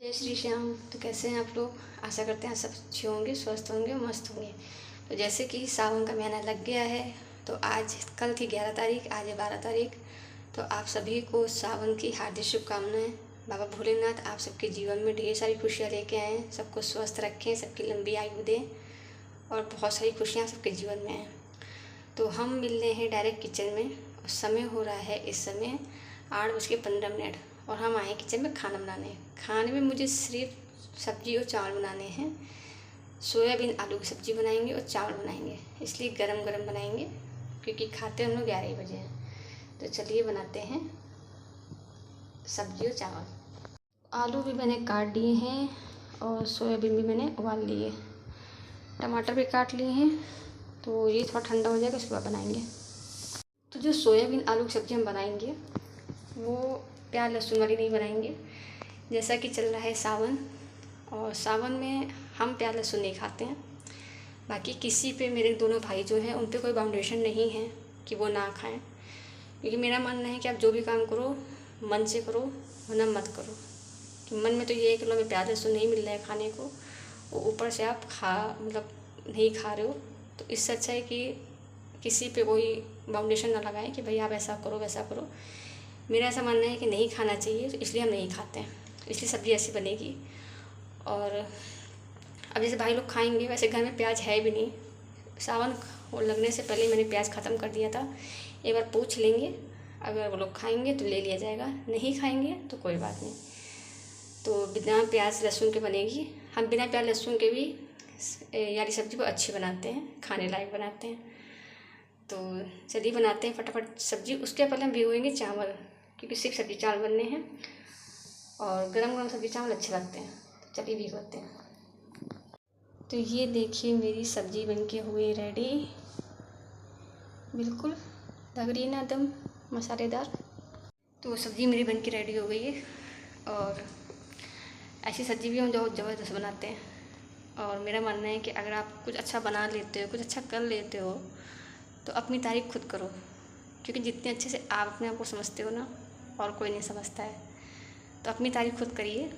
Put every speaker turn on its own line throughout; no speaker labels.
जय श्री श्याम। तो कैसे हैं आप लोग? आशा करते हैं सब अच्छे होंगे, स्वस्थ होंगे, मस्त होंगे। तो जैसे कि सावन का महीना लग गया है, तो आज कल थी 11 तारीख, आज है 12 तारीख। तो आप सभी को सावन की हार्दिक शुभकामनाएं। बाबा भोलेनाथ आप सबके जीवन में ढेर सारी खुशियाँ लेके आएँ, सबको स्वस्थ रखें, सबकी लंबी आयु दें और बहुत सारी खुशियाँ सबके जीवन में आएँ। तो हम मिल रहे हैं डायरेक्ट किचन में और समय हो रहा है इस समय 8:15 और हम आए किचन में खाना बनाने। खाने में मुझे सिर्फ सब्जी और चावल बनाने हैं। सोयाबीन आलू की सब्ज़ी बनाएंगे और चावल बनाएंगे, इसलिए गरम गरम बनाएंगे क्योंकि खाते हम लोग 11 बजे हैं। तो चलिए बनाते हैं सब्जी और चावल। आलू भी मैंने काट दिए हैं और सोयाबीन भी मैंने उबाल लिए, टमाटर भी काट लिए हैं। तो ये थोड़ा ठंडा हो जाएगा, उसके बाद बनाएंगे। तो जो सोयाबीन आलू की सब्ज़ी हम बनाएंगे वो प्याज लहसुन वाली नहीं बनाएंगे। जैसा कि चल रहा है सावन, और सावन में हम प्याज लहसुन नहीं खाते हैं। बाकी किसी पे मेरे दोनों भाई जो हैं उन पे कोई बाउंडेशन नहीं है कि वो ना खाएं, क्योंकि मेरा मानना है कि आप जो भी काम करो मन से करो, वरना मत करो। कि मन में तो ये है कि लो मैं प्याज लहसुन नहीं मिल रहा है खाने को, वो ऊपर से आप नहीं खा रहे हो। तो इससे अच्छा है कि किसी पे कोई बाउंडेशन ना लगाएं कि भाई आप ऐसा करो वैसा करो। मेरा ऐसा मानना है कि नहीं खाना चाहिए, तो इसलिए हम नहीं खाते हैं, इसलिए सब्ज़ी ऐसी बनेगी। और अब जैसे भाई लोग खाएंगे, वैसे घर में प्याज है भी नहीं। सावन लगने से पहले मैंने प्याज ख़त्म कर दिया था। एक बार पूछ लेंगे, अगर वो लोग खाएंगे तो ले लिया जाएगा, नहीं खाएंगे तो कोई बात नहीं। तो बिना प्याज लहसुन के बनेगी। हम बिना प्याज लहसुन के भी यारी सब्ज़ी को अच्छी बनाते हैं, खाने लायक बनाते हैं। तो चलिए बनाते हैं फटाफट सब्ज़ी। उसके पहले हम भिगोएंगे चावल, क्योंकि सिर्फ सब्ज़ी चावल बनने हैं और गरम गरम सब्ज़ी चावल अच्छे लगते हैं। तो चलिए भिगोते हैं। तो ये देखिए मेरी सब्ज़ी बनके हुई रेडी, बिल्कुल लग रही है ना एकदम मसालेदार। तो सब्ज़ी मेरी बनके रेडी हो गई है। और ऐसी सब्ज़ी भी हम बहुत ज़बरदस्त बनाते हैं। और मेरा मानना है कि अगर आप कुछ अच्छा बना लेते हो, कुछ अच्छा कर लेते हो, तो अपनी तारीफ़ खुद करो, क्योंकि जितने अच्छे से आप अपने आप को समझते हो ना, और कोई नहीं समझता है। तो अपनी तारीफ़ खुद करिए,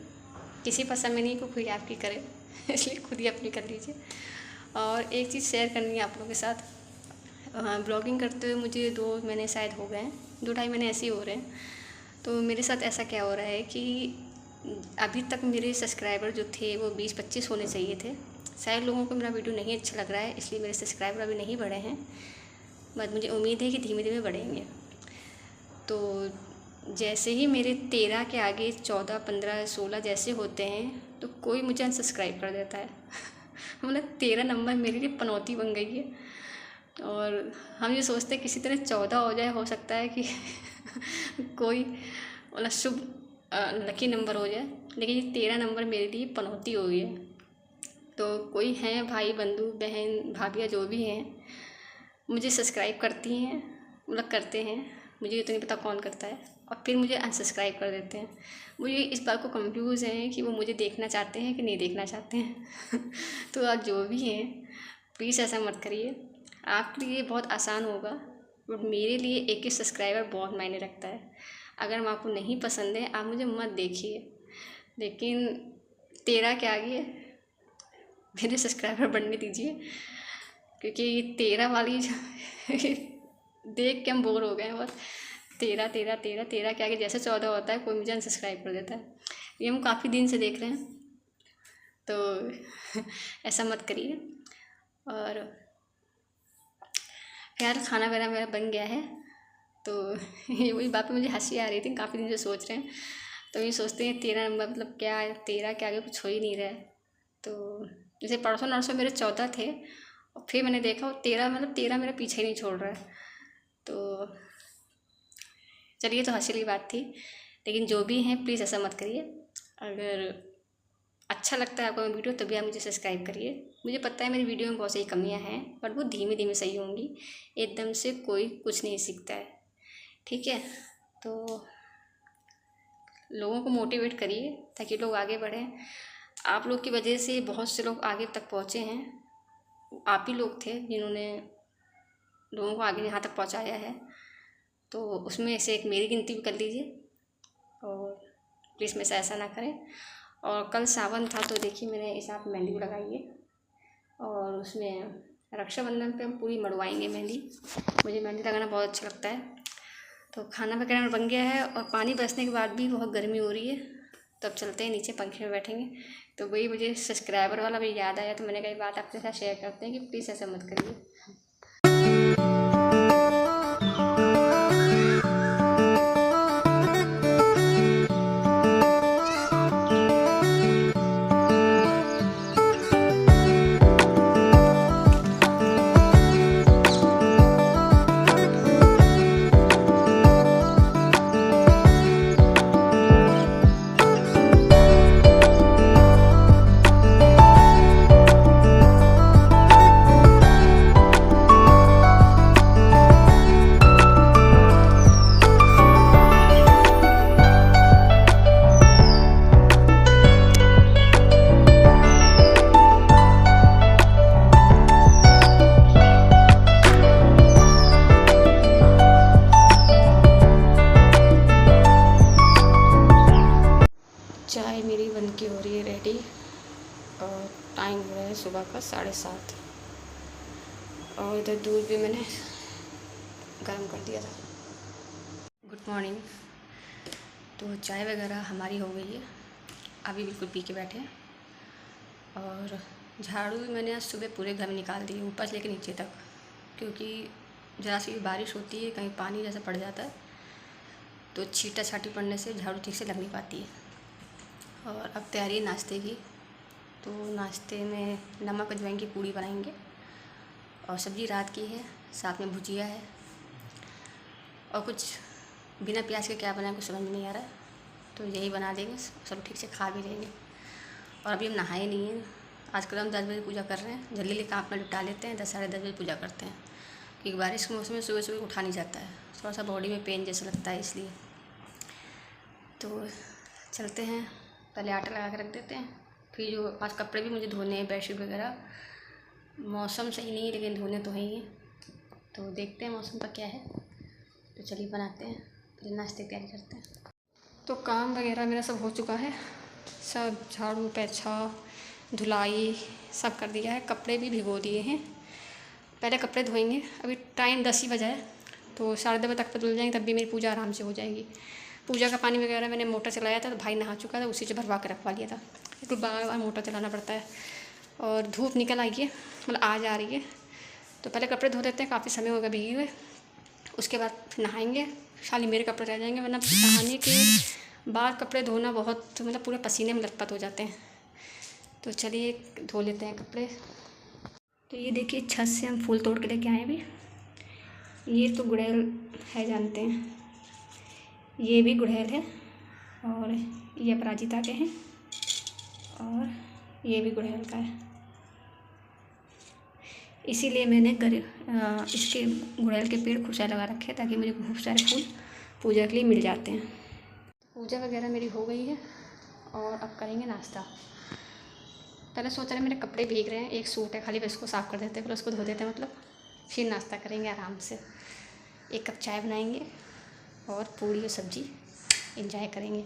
किसी पर समय नहीं को कोई आपकी करे इसलिए खुद ही अपनी कर लीजिए। और एक चीज़ शेयर करनी है आप लोगों के साथ। ब्लॉगिंग करते हुए मुझे 2 महीने शायद हो गए हैं, 2-2.5 महीने ऐसे ही हो रहे हैं। तो मेरे साथ ऐसा क्या हो रहा है कि अभी तक मेरे सब्सक्राइबर जो थे वो 20-25 होने चाहिए थे। शायद लोगों को मेरा वीडियो नहीं अच्छा लग रहा है, इसलिए मेरे सब्सक्राइबर अभी नहीं बढ़े हैं, बट मुझे उम्मीद है कि धीमे धीमे बढ़ेंगे। तो जैसे ही मेरे 13 के आगे 14, 15, 16 जैसे होते हैं, तो कोई मुझे अनसब्सक्राइब कर देता है मतलब 13 नंबर मेरे लिए पनौती बन गई है। और हम ये सोचते हैं किसी तरह 14 हो जाए, हो सकता है कि कोई मतलब शुभ लकी नंबर हो जाए, लेकिन ये 13 नंबर मेरे लिए पनौती हो गई है। तो कोई हैं भाई बंधु बहन भाभियाँ जो भी हैं, मुझे सब्सक्राइब करती हैं, मतलब करते हैं, मुझे तो नहीं पता कौन करता है, और फिर मुझे अनसब्सक्राइब कर देते हैं। मुझे इस बात को कंफ्यूज है कि वो मुझे देखना चाहते हैं कि नहीं देखना चाहते हैं तो आप जो भी हैं प्लीज़ ऐसा मत करिए। आपके लिए बहुत आसान होगा, बट मेरे लिए एक सब्सक्राइबर बहुत मायने रखता है। अगर हम आपको नहीं पसंद है, आप मुझे मत देखिए, लेकिन 13 के आगे मेरे सब्सक्राइबर बढ़ने दीजिए, क्योंकि 13 वाली देख के हम बोर हो गए हैं बस। 13 13 13 13 के आगे जैसे 14 होता है, कोई मुझे अनसब्सक्राइब कर देता है। ये हम काफ़ी दिन से देख रहे हैं, तो ऐसा मत करिए। और खैर खाना वगैरह मेरा बन गया है। तो ये वही बात पे मुझे हंसी आ रही थी, काफ़ी दिन से सोच रहे हैं। तो ये सोचते हैं 13 नंबर मतलब क्या है, 13 के आगे कुछ हो ही नहीं रहा है। तो जैसे परसों नरसों मेरे 14 थे, और फिर मैंने देखा वो 13 मतलब 13 मेरा पीछे ही नहीं छोड़ रहा है। तो चलिए, तो हंसी वाली बात थी, लेकिन जो भी हैं प्लीज़ ऐसा मत करिए। अगर अच्छा लगता है आपको वीडियो, तभी आप मुझे सब्सक्राइब करिए। मुझे पता है मेरी वीडियो में बहुत सारी कमियां हैं, बट वो धीमे धीमे सही होंगी, एकदम से कोई कुछ नहीं सीखता है, ठीक है। तो लोगों को मोटिवेट करिए ताकि लोग आगे बढ़ें। आप लोग की वजह से बहुत से लोग आगे तक पहुँचे हैं। आप ही लोग थे जिन्होंने लोगों को आगे यहाँ तक पहुँचाया है। तो उसमें से एक मेरी गिनती भी कर लीजिए, और प्लीज़ मेरे से ऐसा ना करें। और कल सावन था तो देखिए मैंने इस आप मेहंदी भी लगाई है और उसमें रक्षाबंधन पे हम पूरी मड़वाएंगे मेहंदी। मुझे मेहंदी लगाना बहुत अच्छा लगता है। तो खाना वगैरह बन गया है और पानी बरसने के बाद भी बहुत गर्मी हो रही है, तो अब चलते हैं नीचे पंखे में बैठेंगे। तो वही मुझे सब्सक्राइबर वाला भी याद आया, तो मैंने कई बात आपके साथ शेयर करते हैं कि प्लीज़ ऐसा मत करिए। चाय मेरी बन के हो रही है रेडी और टाइम हो रहा है सुबह का 7:30 और इधर दूध भी मैंने गर्म कर दिया था। Good morning. तो चाय वगैरह हमारी हो गई है, अभी बिल्कुल पी के बैठे हैं। और झाड़ू भी मैंने आज सुबह पूरे घर में निकाल दी, ऊपर से लेकर नीचे तक, क्योंकि ज़रा सी बारिश होती है कहीं पानी जैसा पड़ जाता है तो छीटा छाटी पड़ने से झाड़ू ठीक से लग नहीं पाती है। और अब तैयारी है नाश्ते की, तो नाश्ते में नमक अजवाइन की पूड़ी बनाएंगे और सब्ज़ी रात की है, साथ में भुजिया है और कुछ बिना प्याज के क्या बनाए कुछ समझ में नहीं आ रहा है, तो यही बना देंगे, सब ठीक से खा भी लेंगे। और अभी हम नहाए नहीं हैं, आजकल हम 10 बजे पूजा कर रहे हैं, जल्दी लेकर आप में निपटा लेते हैं, 10 साढ़े 10 बजे पूजा करते हैं, क्योंकि बारिश के मौसम में सुबह सुबह उठा नहीं जाता है, थोड़ा सा बॉडी में पेन जैसा लगता है, इसलिए। तो चलते हैं, पहले आटा लगा के रख देते हैं, फिर जो आज कपड़े भी मुझे धोने हैं, बेडशीट वगैरह। मौसम सही नहीं है लेकिन धोने तो हैं ही, तो देखते हैं मौसम का क्या है। तो चलिए बनाते हैं, फिर नाश्ते की तैयारी करते हैं। तो काम वगैरह मेरा सब हो चुका है, सब झाड़ू पोछा धुलाई सब कर दिया है, कपड़े भी भिगो दिए हैं। पहले कपड़े धोएंगे, अभी टाइम 10 ही बजा है, तो 10:30 बजे तक पे धुल जाएंगे, तब भी मेरी पूजा आराम से हो जाएगी। पूजा का पानी वगैरह मैंने मोटर चलाया था, तो भाई नहा चुका था, उसी से भरवा के रखवा लिया था, क्योंकि बार बार मोटर चलाना पड़ता है। और धूप निकल आई है, मतलब आज आ रही है, तो पहले कपड़े धो देते हैं, काफ़ी समय होगा भीगे हुए, उसके बाद फिर नहाएंगे। खाली मेरे कपड़े रह जाएंगे, वरना नहाने के बाद कपड़े धोना बहुत मतलब पूरे पसीने में लथपथ हो जाते हैं। तो चलिए धो लेते हैं कपड़े। तो ये देखिए छत से हम फूल तोड़ के लेके आए अभी। ये तो गुड़हल है, जानते हैं, ये भी गुड़हल है, और ये अपराजिता के हैं, और ये भी गुड़हल का है। इसीलिए मैंने इसके गुड़हल के पेड़ खूब सारे लगा रखे हैं, ताकि मुझे खूब सारे फूल पूजा के लिए मिल जाते हैं। पूजा वगैरह मेरी हो गई है और अब करेंगे नाश्ता। पहले सोच रहे मेरे कपड़े भीग रहे हैं, एक सूट है खाली, बस उसको साफ़ कर देते हैं, फिर उसको धो देते हैं, मतलब फिर नाश्ता करेंगे आराम से। 1 कप चाय बनाएंगे और पूड़ी और सब्ज़ी एंजॉय करेंगे।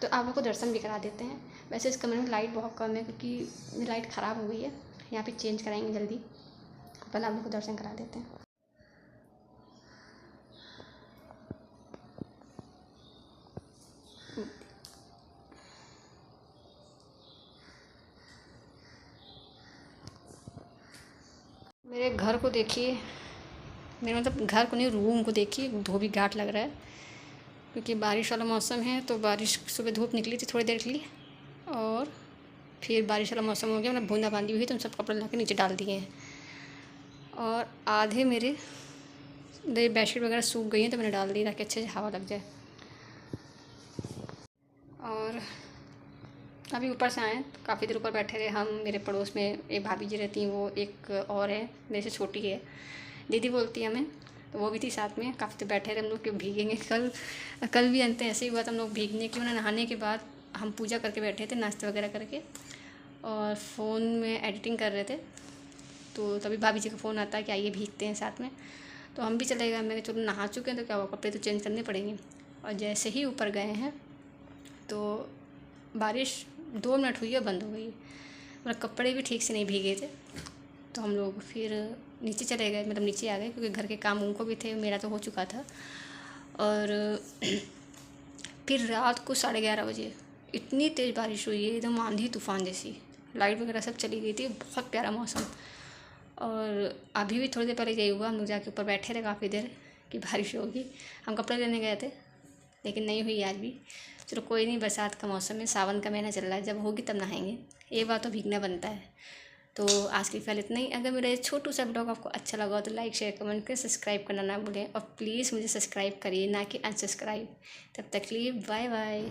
तो आप लोग को दर्शन भी करा देते हैं। वैसे इस कमरे में लाइट बहुत कम है, क्योंकि मेरी लाइट ख़राब हो गई है, यहाँ पे चेंज कराएंगे जल्दी। पहले आप लोग को दर्शन करा देते हैं। मेरे घर को देखिए, मेरे मतलब घर को नहीं, रूम को देखिए, धोबी घाट लग रहा है, क्योंकि बारिश वाला मौसम है। तो बारिश सुबह धूप निकली थी थोड़ी देर के लिए, और फिर बारिश वाला मौसम हो गया, मतलब बूंदाबांदी हुई, तो हम सब कपड़े ला के नीचे डाल दिए हैं। और आधे मेरे बेडशीट वगैरह सूख गई हैं, तो मैंने डाल दी ताकि अच्छे से हवा लग जाए। और अभी ऊपर से आए, काफ़ी देर ऊपर बैठे रहे हम। मेरे पड़ोस में एक भाभी जी रहती हैं, वो एक और है मेरे से छोटी है, दीदी बोलती है हमें, तो वो भी थी साथ में। काफ़ी देर बैठे रहे हम लोग कि भीगेंगे। कल भी अंत ऐसे ही हुआ था, हम लोग भीगने की, उन्हें नहाने के बाद हम पूजा करके बैठे थे, नाश्ता वगैरह करके, और फ़ोन में एडिटिंग कर रहे थे। तो तभी भाभी जी का फ़ोन आता है कि आइए भीगते हैं साथ में। तो हम भी चले गए। मैं चलो नहा चुके हैं तो क्या हुआ, कपड़े तो चेंज करने पड़ेंगे। और जैसे ही ऊपर गए हैं तो बारिश 2 मिनट हुई और बंद हो गई। मतलब कपड़े भी ठीक से नहीं भीगे थे, तो हम लोग फिर नीचे चले गए, मतलब नीचे आ गए क्योंकि घर के काम उनको भी थे, मेरा तो हो चुका था। और फिर रात को 11:30 बजे इतनी तेज़ बारिश हुई है, एकदम आंधी तूफान जैसी, लाइट वगैरह सब चली गई थी, बहुत प्यारा मौसम। और अभी भी थोड़ी देर पहले यही हुआ, हम लोग जाके ऊपर बैठे रहे काफ़ी देर कि बारिश होगी। हम कपड़े लेने गए थे लेकिन नहीं हुई आज भी। चलो कोई नहीं, बरसात का मौसम है, सावन का महीना चल रहा है, जब होगी तब नहाएंगे, एक बार तो भीगना बनता है। तो आज की फिलहाल इतना ही। अगर मेरा ये छोटू सा ब्लॉग आपको अच्छा लगा हो तो लाइक शेयर कमेंट कर सब्सक्राइब करना ना भूलें, और प्लीज़ मुझे सब्सक्राइब करिए, ना कि अनसब्सक्राइब। तब तक के लिए बाय बाय।